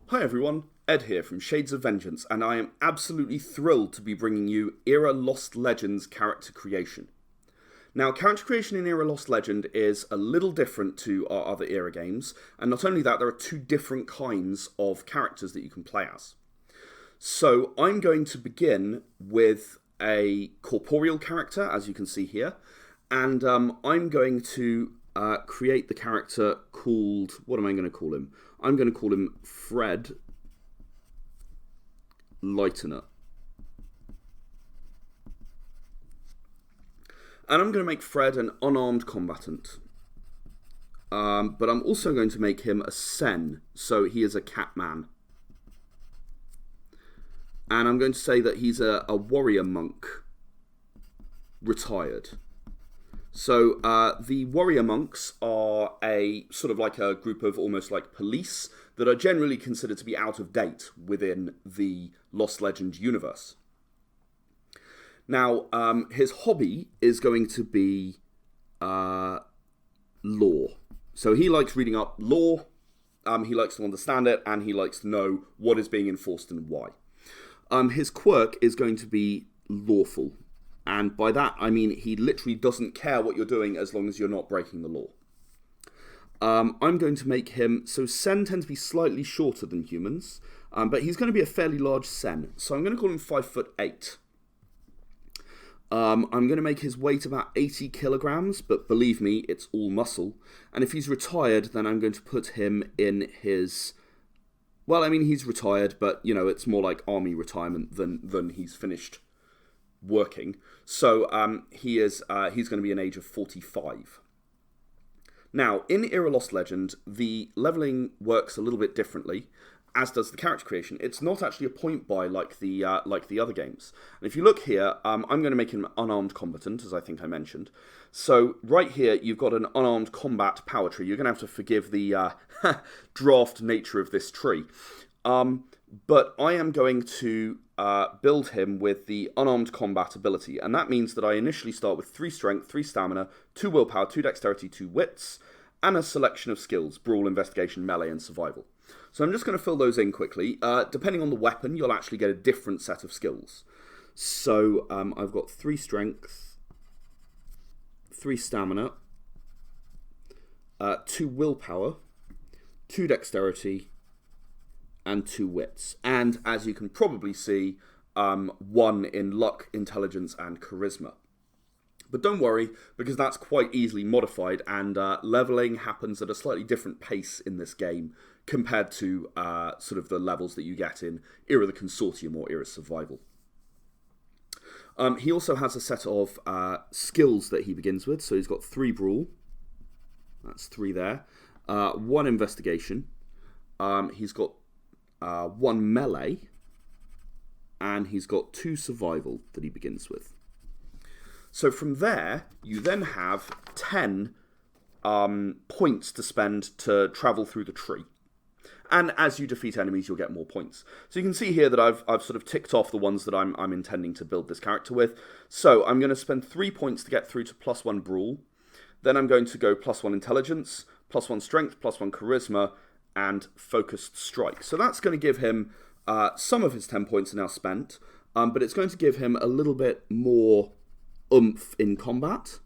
Hi everyone, Ed here from Shades of Vengeance, and I am absolutely thrilled to be bringing you Era Lost Legends character creation. Now, character creation in Era Lost Legend is a little different to our other Era games, and not only that, there are two different kinds of characters that you can play as. So, I'm going to begin with a corporeal character, as you can see here, and I'm going to create the character called, what am I going to call him? I'm going to call him Fred Lightener. And I'm going to make Fred an unarmed combatant. But I'm also going to make him a Sen, so he is a Catman. And I'm going to say that he's a warrior monk, retired. So the warrior monks are a sort of like a group of almost like police that are generally considered to be out of date within the Lost Legend universe. Now, his hobby is going to be law. So he likes reading up law, he likes to understand it, and he likes to know what is being enforced and why. His quirk is going to be lawful. And by that, I mean he literally doesn't care what you're doing as long as you're not breaking the law. I'm going to make him... So Sen tend to be slightly shorter than humans, but he's going to be a fairly large Sen. So I'm going to call him 5'8". I'm going to make his weight about 80 kilograms, but believe me, it's all muscle. And if he's retired, then I'm going to put him in his... Well, I mean, he's retired, but, you know, it's more like army retirement than he's finished working. So he's going to be an age of 45. Now, in Era Lost Legend, the leveling works a little bit differently, as does the character creation. It's not actually a point buy like the other games. And if you look here, I'm going to make him an unarmed combatant, as I think I mentioned. So right here, you've got an unarmed combat power tree. You're going to have to forgive the draft nature of this tree. But I am going to build him with the unarmed combat ability, and that means that I initially start with 3 strength, 3 stamina, 2 willpower, 2 dexterity, 2 wits, and a selection of skills: brawl, investigation, melee, and survival. So I'm just going to fill those in quickly. Depending on the weapon, you'll actually get a different set of skills. So I've got 3 strength, 3 stamina, 2 willpower, 2 dexterity, and 2 wits. And as you can probably see, 1 in luck, intelligence, and charisma. But don't worry, because that's quite easily modified, and leveling happens at a slightly different pace in this game compared to sort of the levels that you get in Era the Consortium or Era Survival. He also has a set of skills that he begins with. So he's got 3 brawl. That's 3 there. 1 investigation. He's got 1 melee. And he's got 2 survival that he begins with. So from there, you then have 10 points to spend to travel through the tree. And as you defeat enemies, you'll get more points. So you can see here that I've sort of ticked off the ones that I'm intending to build this character with. So I'm going to spend 3 points to get through to +1 brawl. Then I'm going to go +1 intelligence, +1 strength, +1 charisma, and focused strike. So that's going to give him some of his 10 points are now spent, but it's going to give him a little bit more oomph in combat.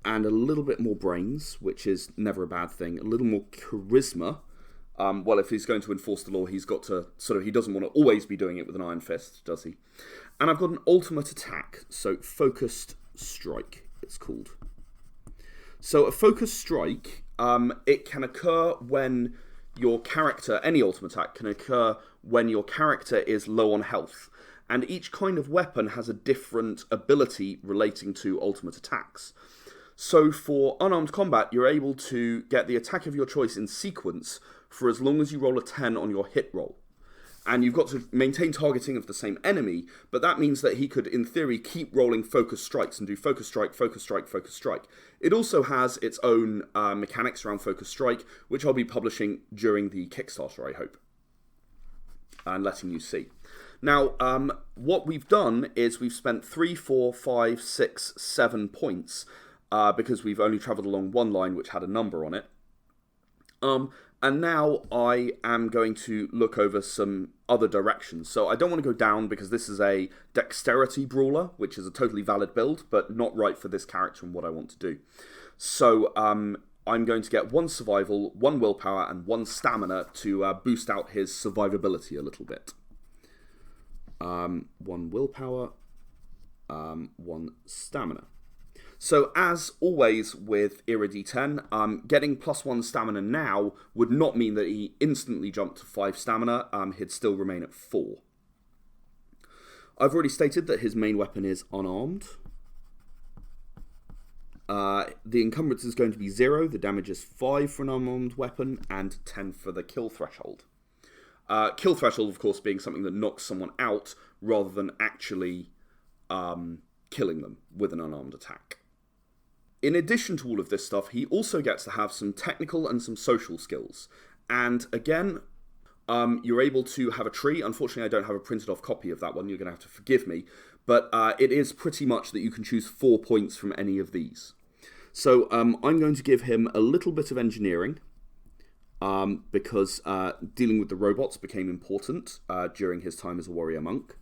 And a little bit more brains, which is never a bad thing. A little more charisma. Well, if he's going to enforce the law, he's got to he doesn't want to always be doing it with an iron fist, does he? And I've got an ultimate attack, so focused strike, it's called. So a focused strike, it can occur when your character, any ultimate attack can occur when your character is low on health. And each kind of weapon has a different ability relating to ultimate attacks. So for unarmed combat, you're able to get the attack of your choice in sequence for as long as you roll a 10 on your hit roll. And you've got to maintain targeting of the same enemy, but that means that he could, in theory, keep rolling focus strikes and do focus strike, focus strike, focus strike. It also has its own mechanics around focus strike, which I'll be publishing during the Kickstarter, I hope, and letting you see. Now, what we've done is we've spent 3, 4, 5, 6, 7 points because we've only travelled along one line which had a number on it. And now I am going to look over some other directions. So I don't want to go down because this is a dexterity brawler, which is a totally valid build, but not right for this character and what I want to do. So I'm going to get 1 survival, 1 willpower, and 1 stamina to boost out his survivability a little bit. 1 willpower, 1 stamina. So as always with Era D10, getting +1 stamina now would not mean that he instantly jumped to 5 stamina. He'd still remain at 4. I've already stated that his main weapon is unarmed. The encumbrance is going to be 0, the damage is 5 for an unarmed weapon, and 10 for the kill threshold. Kill threshold, of course, being something that knocks someone out rather than actually killing them with an unarmed attack. In addition to all of this stuff, he also gets to have some technical and some social skills. And again, you're able to have a tree. Unfortunately, I don't have a printed off copy of that one. You're going to have to forgive me. But it is pretty much that you can choose 4 points from any of these. So I'm going to give him a little bit of engineering because dealing with the robots became important during his time as a warrior monk.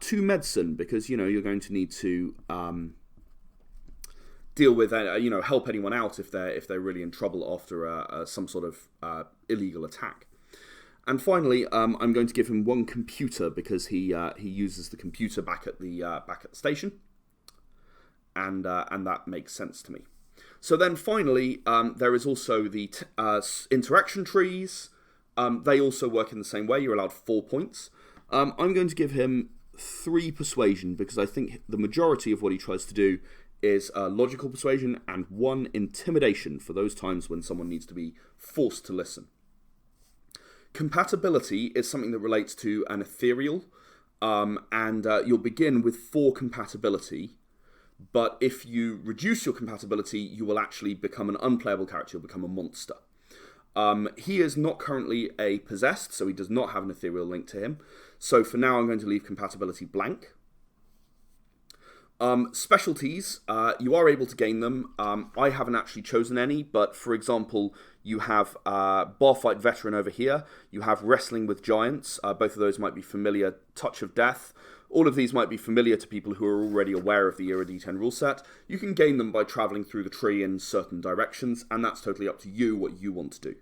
2 medicine because, you're going to need to deal with, help anyone out if they're really in trouble after some sort of illegal attack. And finally, I'm going to give him 1 computer because he uses the computer back at the station, and that makes sense to me. So then finally, there is also the interaction trees. They also work in the same way. You're allowed 4 points. I'm going to give him 3 persuasion because I think the majority of what he tries to do is logical persuasion, and 1 intimidation for those times when someone needs to be forced to listen. Compatibility is something that relates to an ethereal, and you'll begin with 4 compatibility, but if you reduce your compatibility, you will actually become an unplayable character, you'll become a monster. He is not currently a possessed, so he does not have an ethereal link to him, so for now I'm going to leave compatibility blank. Specialties, you are able to gain them. I haven't actually chosen any, but for example, you have bar fight veteran over here. You have wrestling with giants. Both of those might be familiar. Touch of death. All of these might be familiar to people who are already aware of the Era D10 rule set. You can gain them by traveling through the tree in certain directions, and that's totally up to you what you want to do.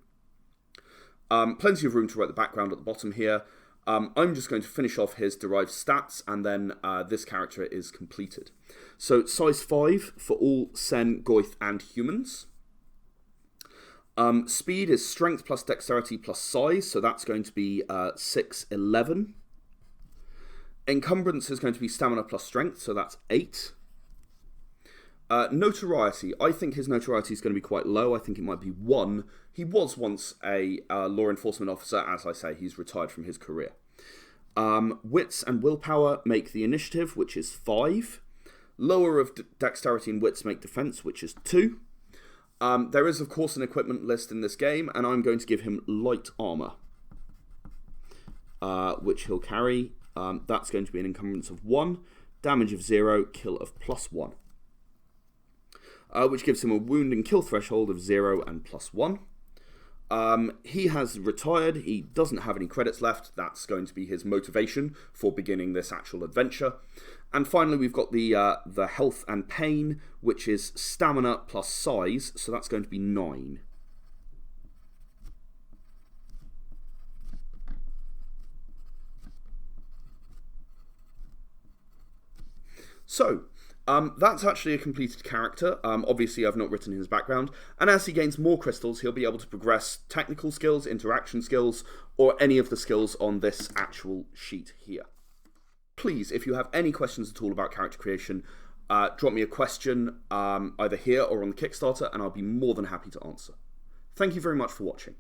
Plenty of room to write the background at the bottom here. I'm just going to finish off his derived stats, and then this character is completed. So, size 5 for all Sen, Goith, and humans. Speed is strength plus dexterity plus size, so that's going to be 6'11". Encumbrance is going to be stamina plus strength, so that's 8. Notoriety. I think his notoriety is going to be quite low. I think it might be 1. He was once a law enforcement officer. As I say, he's retired from his career. Wits and willpower make the initiative, which is 5. Lower of dexterity and wits make defense, which is 2. There is, of course, an equipment list in this game, and I'm going to give him light armor, which he'll carry. That's going to be an encumbrance of 1, damage of 0, kill of +1. Which gives him a wound and kill threshold of 0 and +1. He has retired. He doesn't have any credits left. That's going to be his motivation for beginning this actual adventure. And finally, we've got the health and pain, which is stamina plus size, so that's going to be 9. So, that's actually a completed character. Obviously, I've not written his background. And as he gains more crystals, he'll be able to progress technical skills, interaction skills, or any of the skills on this actual sheet here. Please, if you have any questions at all about character creation, drop me a question either here or on the Kickstarter, and I'll be more than happy to answer. Thank you very much for watching.